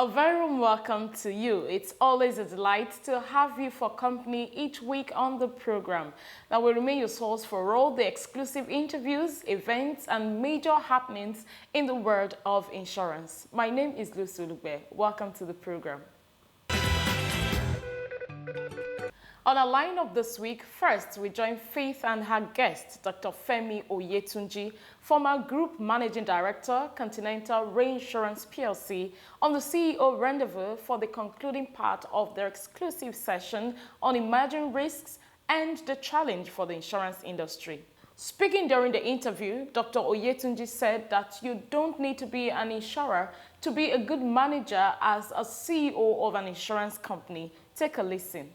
A very warm welcome to you. It's always a delight to have you for company each week on the program. That will remain your source for all the exclusive interviews, events, and major happenings in the world of insurance. My name is Lucy Lugbe. Welcome to the program. On our lineup this week, first we join Faith and her guest, Dr. Femi Oyetunji, former Group Managing Director, Continental Reinsurance PLC, on the CEO Rendezvous for the concluding part of their exclusive session on emerging risks and the challenge for the insurance industry. Speaking during the interview, Dr. Oyetunji said that you don't need to be an insurer to be a good manager as a CEO of an insurance company. Take a listen.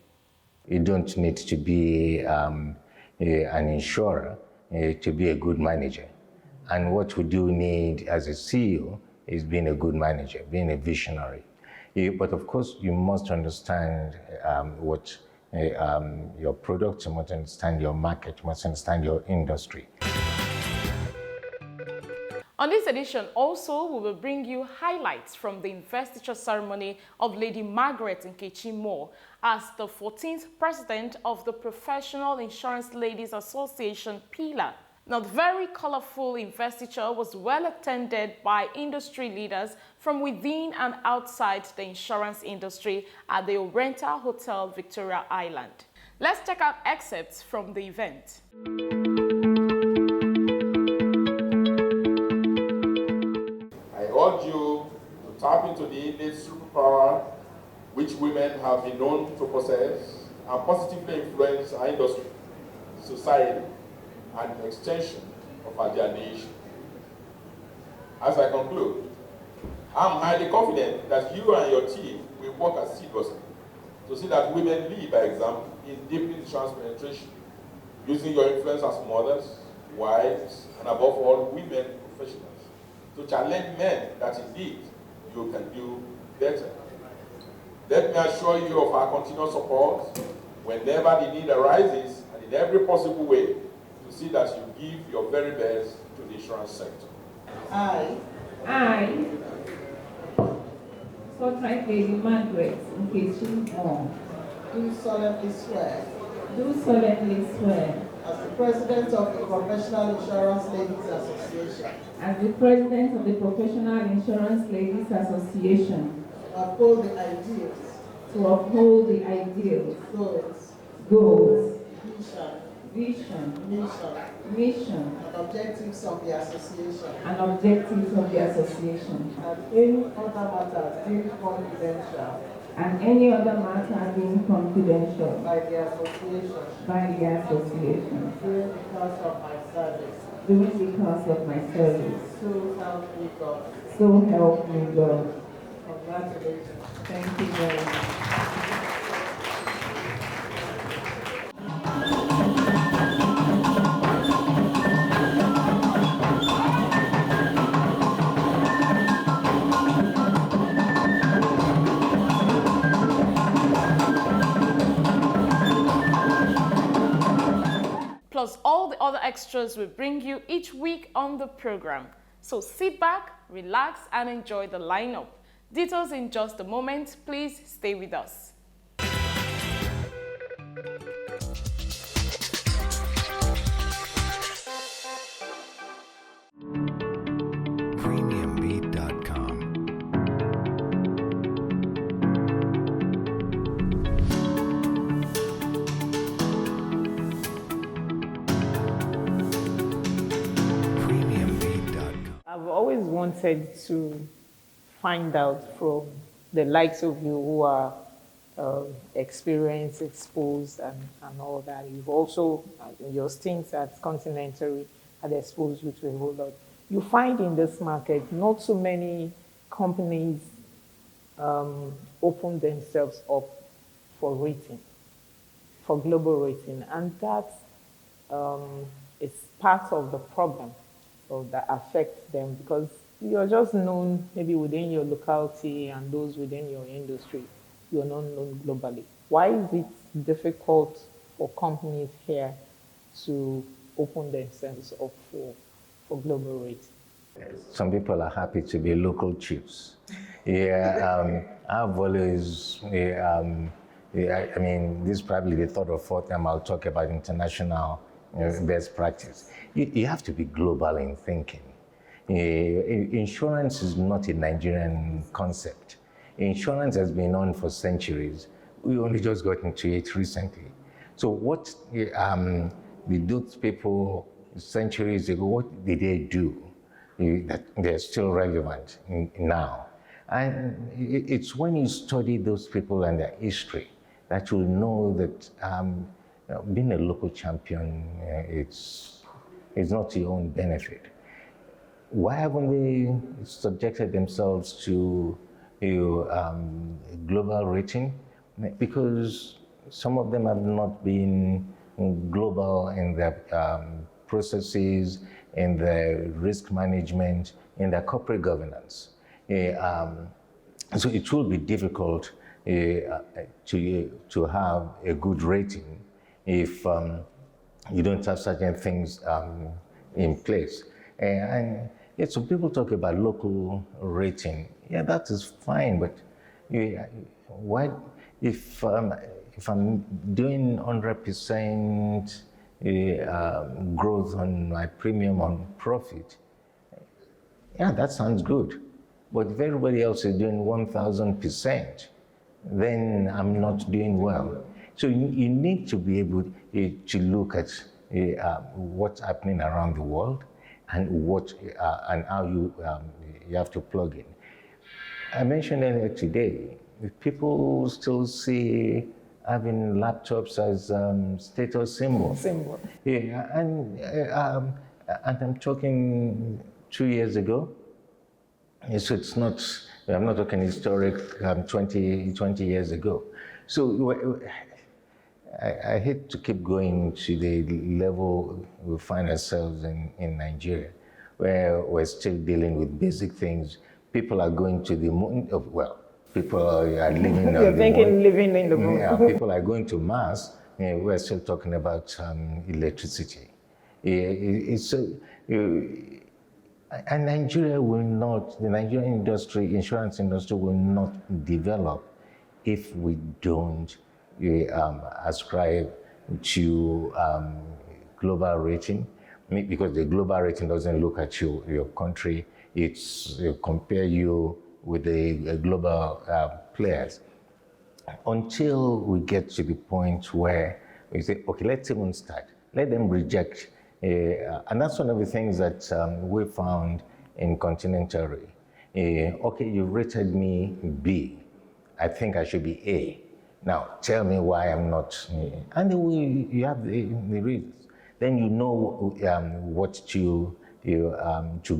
You don't need to be an insurer to be a good manager. And what we do need as a CEO is being a good manager, being a visionary. But of course, you must understand what your product, you must understand your market, you must understand your industry. On this edition also, we will bring you highlights from the investiture ceremony of Lady Margaret Nkechi as the 14th president of the Professional Insurance Ladies Association, PILA. Now, the very colorful investiture was well attended by industry leaders from within and outside the insurance industry at the Oriental Hotel, Victoria Island. Let's check out excerpts from the event. I urge you to tap into the innate superpower which women have been known to possess and positively influence our industry, society, and the extension of our dear nation. As I conclude, I'm highly confident that you and your team will work assiduously to see that women lead by example in deepening insurance penetration, using your influence as mothers, wives, and above all, women professionals, to challenge men that indeed you can do better. Let me assure you of our continued support whenever the need arises and in every possible way to see that you give your very best to the insurance sector. I, Forthright Lady Margaret Nkechi, do solemnly swear as the President of the Professional Insurance Ladies Association as the President of the Professional Insurance Ladies Association to uphold the ideals, goals, vision, mission, and objectives of the association, and any other matter being confidential by the association during the course of my service. So help me God. So help me God. Congratulations. Thank you very much. Plus all the other extras we bring you each week on the program. So sit back, relax, and enjoy the lineup. Details in just a moment. Please stay with us. I've always wanted to find out from the likes of you who are experienced, exposed, and all that. You've also, in your stints at Continental, had exposed you to a whole lot. You find in this market not so many companies open themselves up for rating, for global rating, and that is part of the problem that affects them, because you're just known maybe within your locality and those within your industry. You're not known globally. Why is it difficult for companies here to open themselves up for global rating? Some people are happy to be local chiefs. Yeah, I've always, I mean, this is probably the third or fourth time I'll talk about international best practice. You have to be global in thinking. Insurance is not a Nigerian concept. Insurance has been on for centuries. We only just got into it recently. So what those people centuries ago, what did they do that they're still relevant now? And it's when you study those people and their history that you'll know that being a local champion, it's not to your own benefit. Why haven't they subjected themselves to global rating? Because some of them have not been global in their processes, in their risk management, in their corporate governance. So it will be difficult to have a good rating if you don't have certain things in place. And yeah, so people talk about local rating. Yeah, that is fine, but why, if I'm doing 100% growth on my premium on profit, yeah, that sounds good. But if everybody else is doing 1,000%, then I'm not doing well. So you need to be able to look at what's happening around the world and and how you have to plug in. I mentioned earlier today, people still see having laptops as status symbol. Yeah, and I'm talking 2 years ago. So it's not, I'm not talking historic 20 years ago. So I hate to keep going to the level we find ourselves in Nigeria, where we're still dealing with basic things. People are going to the moon, well, people are living on the moon. You're thinking living in the moon. Yeah, people are going to Mars. We're still talking about electricity. And Nigeria will not, the Nigerian industry, insurance industry will not develop if we don't ascribe to global rating, because the global rating doesn't look at your country, it's compare you with the global players. Until we get to the point where we say, okay, let's even start. Let them reject. And that's one of the things that we found in Continental Re. Okay, you rated me B. I think I should be A. Now, tell me why I'm not. And you have the reasons. Then you know what to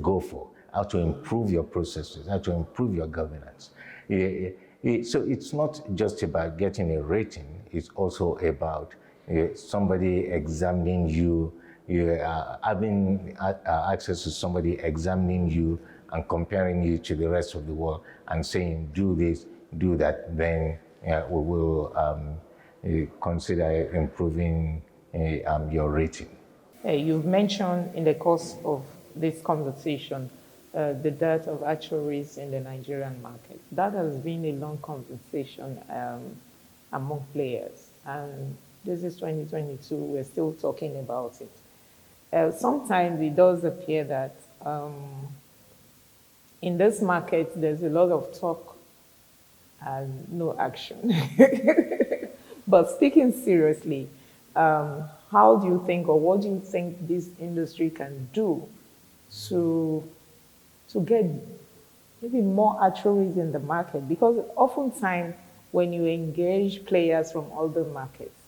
go for, how to improve your processes, how to improve your governance. So it's not just about getting a rating, it's also about somebody examining you, having access to somebody examining you and comparing you to the rest of the world and saying, do this, do that, then we will consider improving your rating. You've mentioned in the course of this conversation the dearth of actuaries in the Nigerian market. That has been a long conversation among players, and this is 2022, we're still talking about it. Sometimes it does appear that in this market, there's a lot of talk and no action. But speaking seriously, how do you think, or what do you think this industry can do to get maybe more actuaries in the market? Because oftentimes when you engage players from other markets,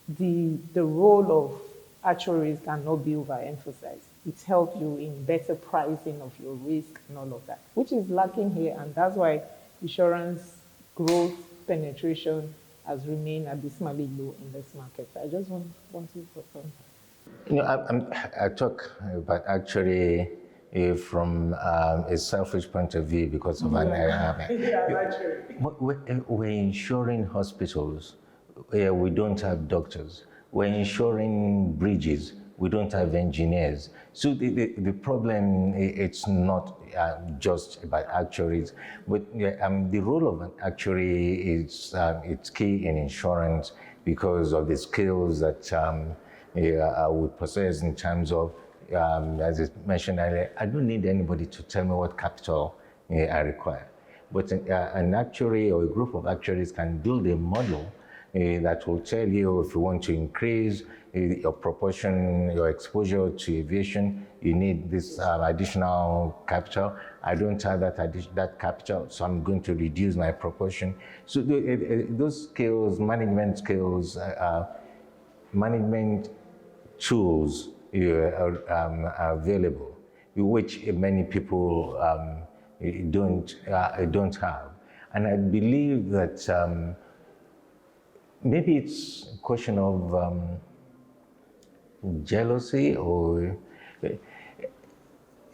the role of actuaries cannot be overemphasized. It helps you in better pricing of your risk and all of that, which is lacking here, and that's why insurance growth penetration has remained abysmally low in this market. I just want to confirm. You know, I talk about actually from a selfish point of view because of we're insuring hospitals where we don't have doctors. We're insuring bridges we don't have engineers. So the problem, it's not just about actuaries, but the role of an actuary is it's key in insurance because of the skills that we possess in terms of, as I mentioned earlier, I don't need anybody to tell me what capital I require. But an actuary or a group of actuaries can build a model that will tell you if you want to increase your proportion, your exposure to aviation, you need this additional capital. I don't have that capital, so I'm going to reduce my proportion. So those skills, management skills, management tools are available, which many people don't have. And I believe that maybe it's a question of jealousy, or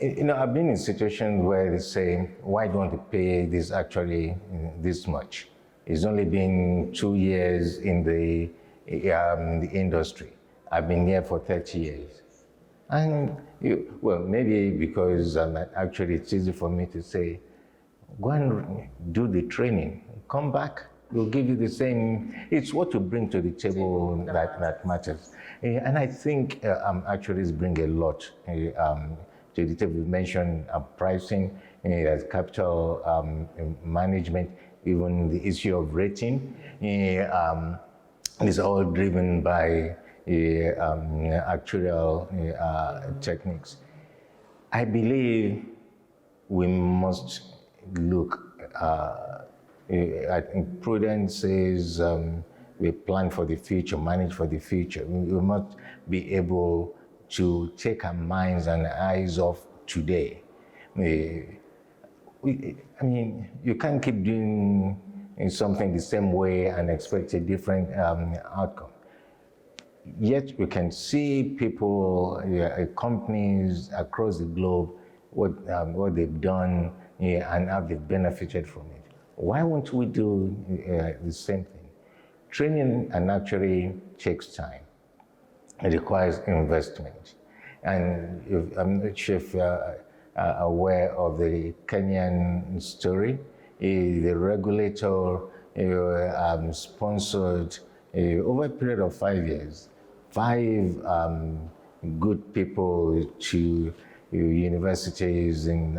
I've been in situations where they say, why don't they pay this actually this much? It's only been 2 years in the industry. I've been here for 30 years. And well, maybe because actually it's easy for me to say, go and do the training, come back, we'll give you the same. It's what you bring to the table that matters. And I think actuaries bring a lot to the table. We mentioned pricing, as capital management, even the issue of rating is all driven by actuarial techniques. I believe we must look at prudence is we plan for the future, manage for the future. We must be able to take our minds and eyes off today. I mean, you can't keep doing something the same way and expect a different outcome. Yet we can see people, companies across the globe, what they've done and how they've benefited from it. Why won't we do the same thing? Training an actuary takes time. It requires investment. And I'm not sure if you're aware of the Kenyan story. The regulator sponsored over a period of 5 years, 5 good people to universities in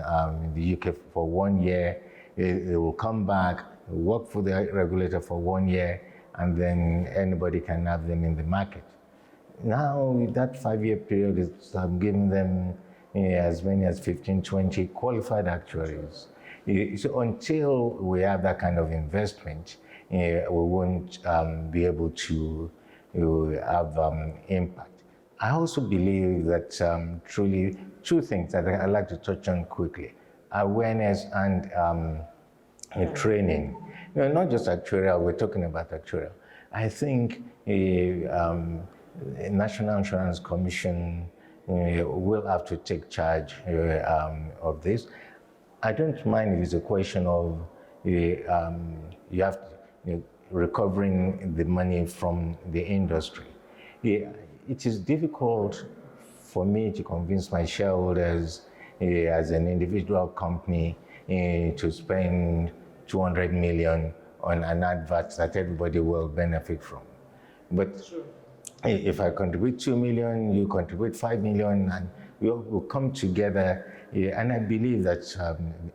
the UK for 1 year. They will come back, work for the regulator for 1 year, and then anybody can have them in the market. Now, that 5-year period is giving them as many as 15, 20 qualified actuaries. So until we have that kind of investment, we won't be able to have impact. I also believe that truly 2 things that I'd like to touch on quickly: awareness and training. Not just actuarial, we're talking about actuarial. I think a National Insurance Commission will have to take charge of this. I don't mind if it's a question of you have recovering the money from the industry. It is difficult for me to convince my shareholders as an individual company to spend 200 million on an advert that everybody will benefit from. But if I contribute 2 million, you contribute 5 million, and we'll come together. And I believe that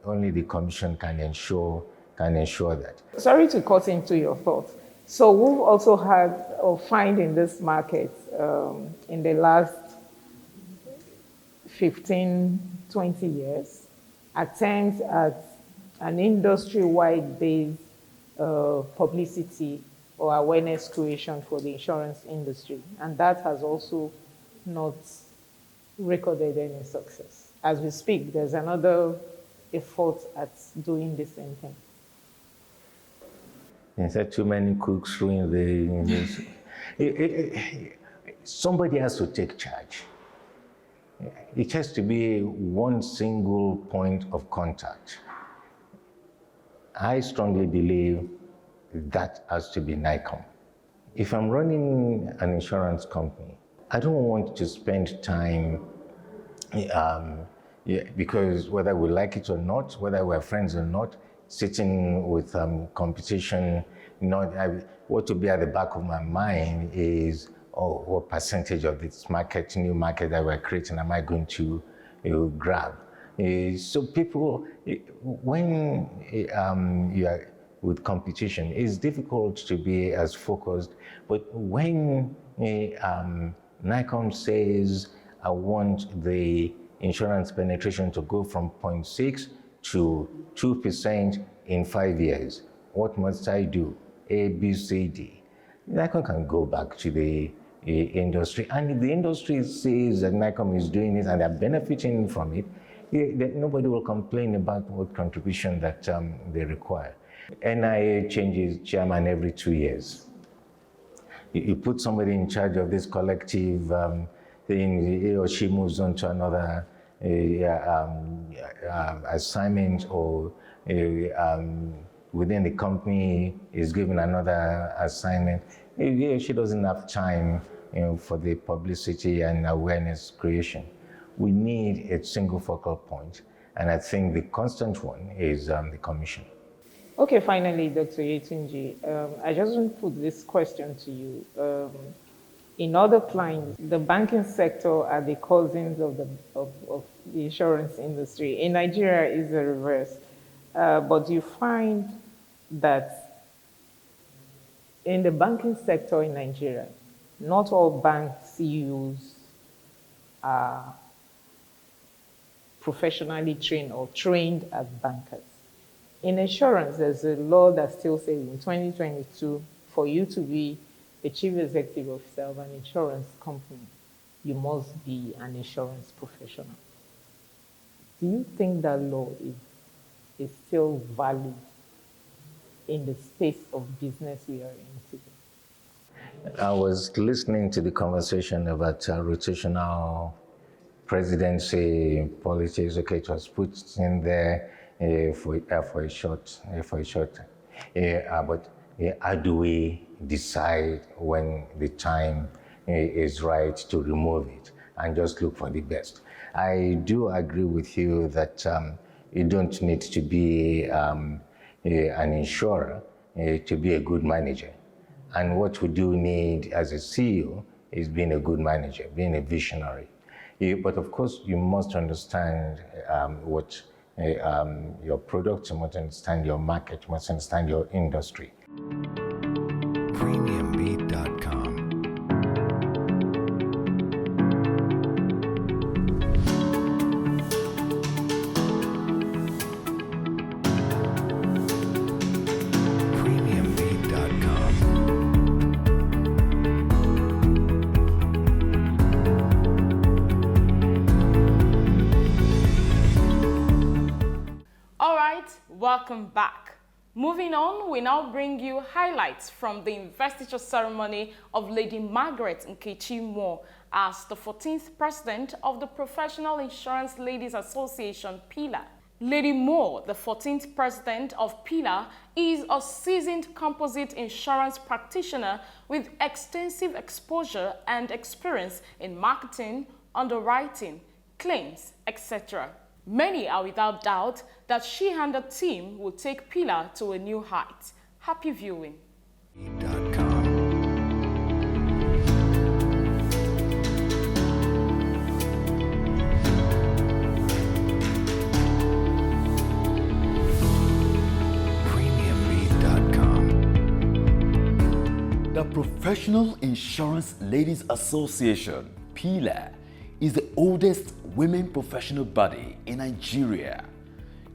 only the Commission can ensure that. Sorry to cut into your thoughts. So we've also had or find in this market in the last 15, 20 years, attempts at an industry-wide based publicity or awareness creation for the insurance industry. And that has also not recorded any success. As we speak, there's another effort at doing the same thing. Is there too many cooks in the somebody has to take charge. It has to be one single point of contact. I strongly believe that has to be NICOM. If I'm running an insurance company, I don't want to spend time, because whether we like it or not, whether we're friends or not, sitting with competition, what will be at the back of my mind is, what percentage of this market, new market that we're creating, am I going to grab? So people, when you are with competition, it's difficult to be as focused. But when NICOM says, I want the insurance penetration to go from 0.6 to 2% in 5 years, what must I do? A, B, C, D. NICOM can go back to the industry, and if the industry says that NICOM is doing it and they're benefiting from it, nobody will complain about what contribution that they require. NIA changes chairman every 2 years. You put somebody in charge of this collective thing, he or she moves on to another assignment, or within the company is given another assignment. He or she doesn't have time for the publicity and awareness creation. We need a single focal point, and I think the constant one is the commission. Okay, finally, Dr. Oyetunji, I just want to put this question to you. In other clients, the banking sector are the cousins of the insurance industry. In Nigeria, it's the reverse. But you find that in the banking sector in Nigeria, not all bank CEOs are professionally trained or trained as bankers. In insurance, there's a law that still says in 2022, for you to be a chief executive officer of an insurance company, you must be an insurance professional. Do you think that law is still valid in the space of business we are in today? I was listening to the conversation about rotational presidency politics. Okay, it was put in there for a short time. But how do we decide when the time is right to remove it and just look for the best? I do agree with you that you don't need to be an insurer to be a good manager. And what we do need as a CEO is being a good manager, being a visionary. But of course, you must understand what your product, you must understand your market, you must understand your industry. Premiumbeat.com. Welcome back. Moving on, we now bring you highlights from the investiture ceremony of Lady Margaret Nkechi Moore as the 14th president of the Professional Insurance Ladies Association, PILA. Lady Moore, the 14th president of PILA, is a seasoned composite insurance practitioner with extensive exposure and experience in marketing, underwriting, claims, etc. Many are without doubt that she and her team will take PILA to a new height. Happy viewing. The Professional Insurance Ladies Association, PILA, is the oldest women professional body in Nigeria.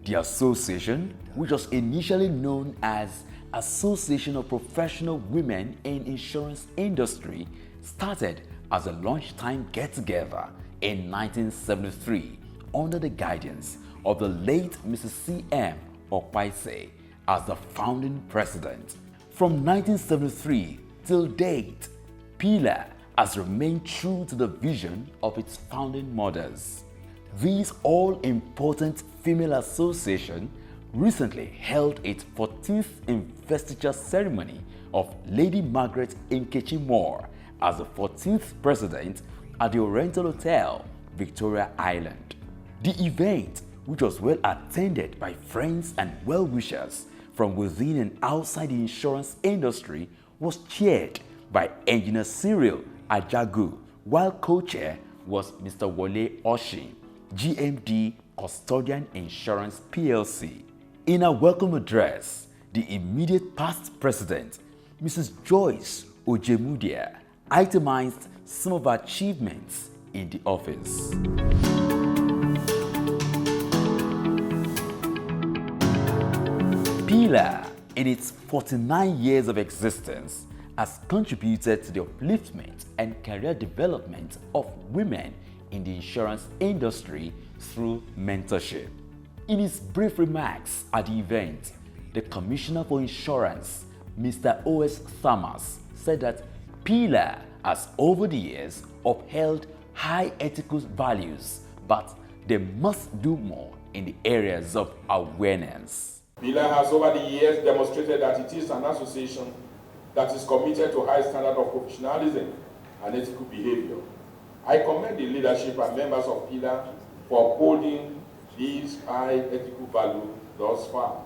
The association, which was initially known as Association of Professional Women in Insurance Industry, started as a lunchtime get-together in 1973 under the guidance of the late Mrs. C.M. Okpaise as the founding president. From 1973 till date, PILA has remained true to the vision of its founding mothers. This all-important female association recently held its 14th investiture ceremony of Lady Margaret Nkechi Moore as the 14th president at the Oriental Hotel, Victoria Island. The event, which was well attended by friends and well-wishers from within and outside the insurance industry, was chaired by Engineer Cyril Ajagu, while co-chair was Mr. Wole Oshi, GMD Custodian Insurance PLC. In a welcome address, the immediate past president, Mrs. Joyce Ojemudia, itemized some of her achievements in the office. PILA, in its 49 years of existence, has contributed to the upliftment and career development of women in the insurance industry through mentorship. In his brief remarks at the event, the Commissioner for Insurance, Mr. O.S. Thomas, said that PILA has over the years upheld high ethical values, but they must do more in the areas of awareness. PILA has over the years demonstrated that it is an association that is committed to high standard of professionalism and ethical behavior. I commend the leadership and members of PILA for upholding these high ethical values thus far.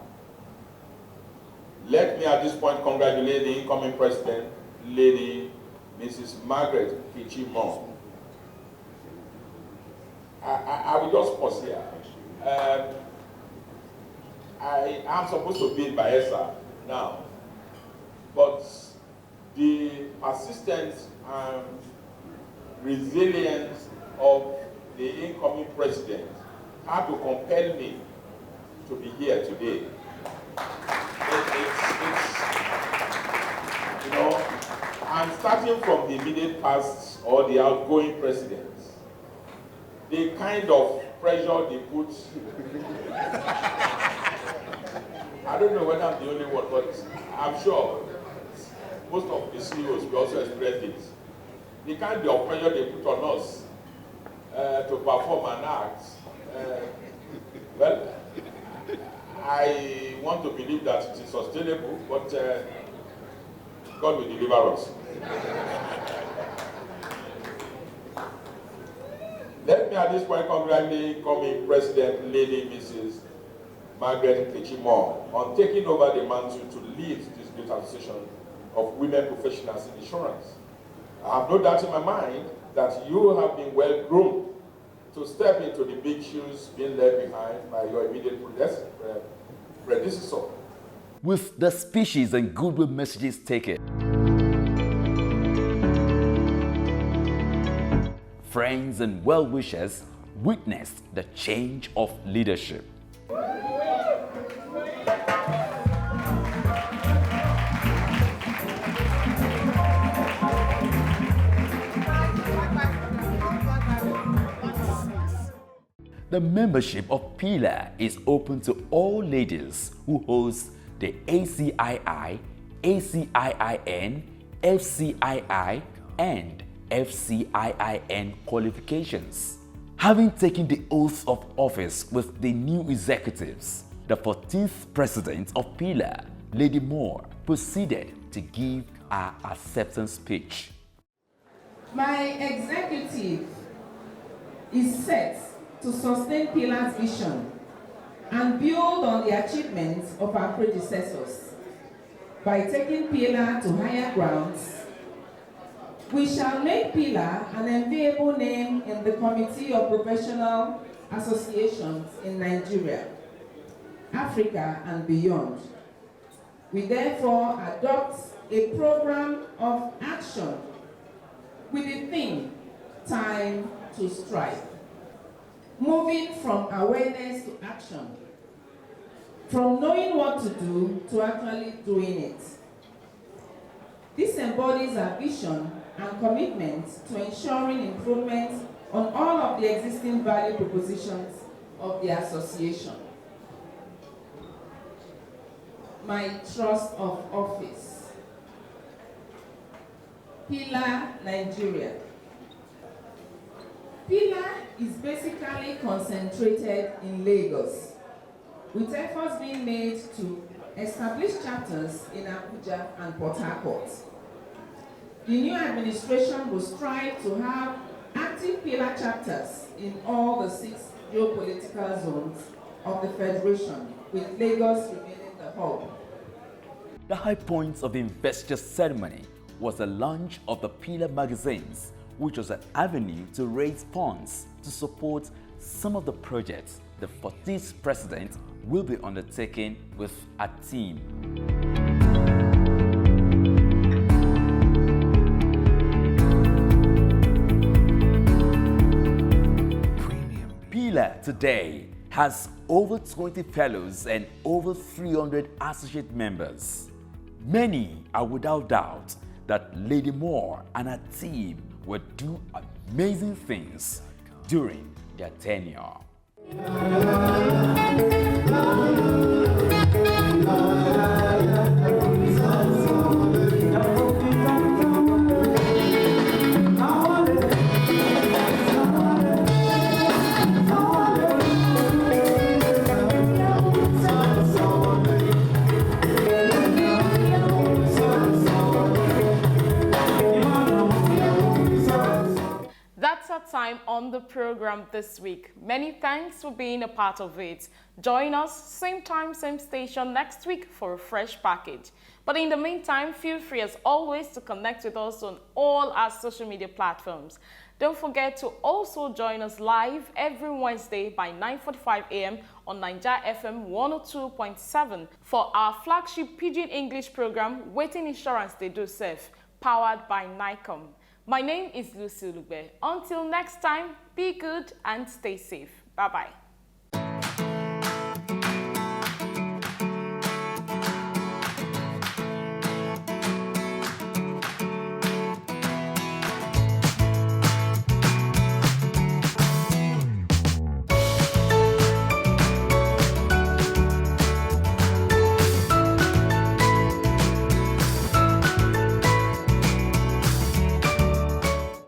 Let me at this point congratulate the incoming president, Lady Mrs. Margaret Nkechi. I will just pause here. I am supposed to be in Bayelsa now, but the persistence and resilience of the incoming president had to compel me to be here today. You know, I'm starting from the immediate past or the outgoing presidents. The kind of pressure they put, I don't know whether I'm the only one, but I'm sure most of the CEOs will also express it. The kind of pressure they put on us to perform an act, well, I want to believe that it is sustainable, but God will deliver us. Let me at this point congratulate incoming President, Lady Mrs. Margaret Nkechi on taking over the mantle to lead this great association of women professionals in insurance. I have no doubt in my mind that you have been well groomed to step into the big shoes being left behind by your immediate predecessor. With the speeches and goodwill messages taken, friends and well-wishers witnessed the change of leadership. The membership of PILA is open to all ladies who host the ACII, ACIIN, FCII, and FCIIN qualifications. Having taken the oath of office with the new executives, the 14th president of PILA, Lady Moore, proceeded to give her acceptance speech. My executive is set to sustain PILA's vision and build on the achievements of our predecessors. By taking PILA to higher grounds, we shall make PILA an enviable name in the Committee of Professional Associations in Nigeria, Africa, and beyond. We therefore adopt a program of action with the theme, Time to Strike. Moving from awareness to action, from knowing what to do to actually doing it. This embodies our vision and commitment to ensuring improvement on all of the existing value propositions of the association. My trust of office. PILA, Nigeria. PILA is basically concentrated in Lagos, with efforts being made to establish chapters in Abuja and Port Harcourt. The new administration will strive to have active PILA chapters in all the 6 geopolitical zones of the Federation, with Lagos remaining the hub. The high points of the investiture ceremony was the launch of the PILA magazines, which was an avenue to raise funds to support some of the projects the 14th president will be undertaking with a team. PILA today has over 20 fellows and over 300 associate members. Many are without doubt that Lady Moore and her team will do amazing things during their tenure. That's our time on the program this week. Many thanks for being a part of it. Join us same time, same station next week for a fresh package. But in the meantime, feel free as always to connect with us on all our social media platforms. Don't forget to also join us live every Wednesday by 9:45 a.m. on Niger FM 102.7 for our flagship Pidgin English program, Waiting Insurance They Do Safe, powered by Nicom. My name is Lucy Lugbe. Until next time, be good and stay safe. Bye-bye.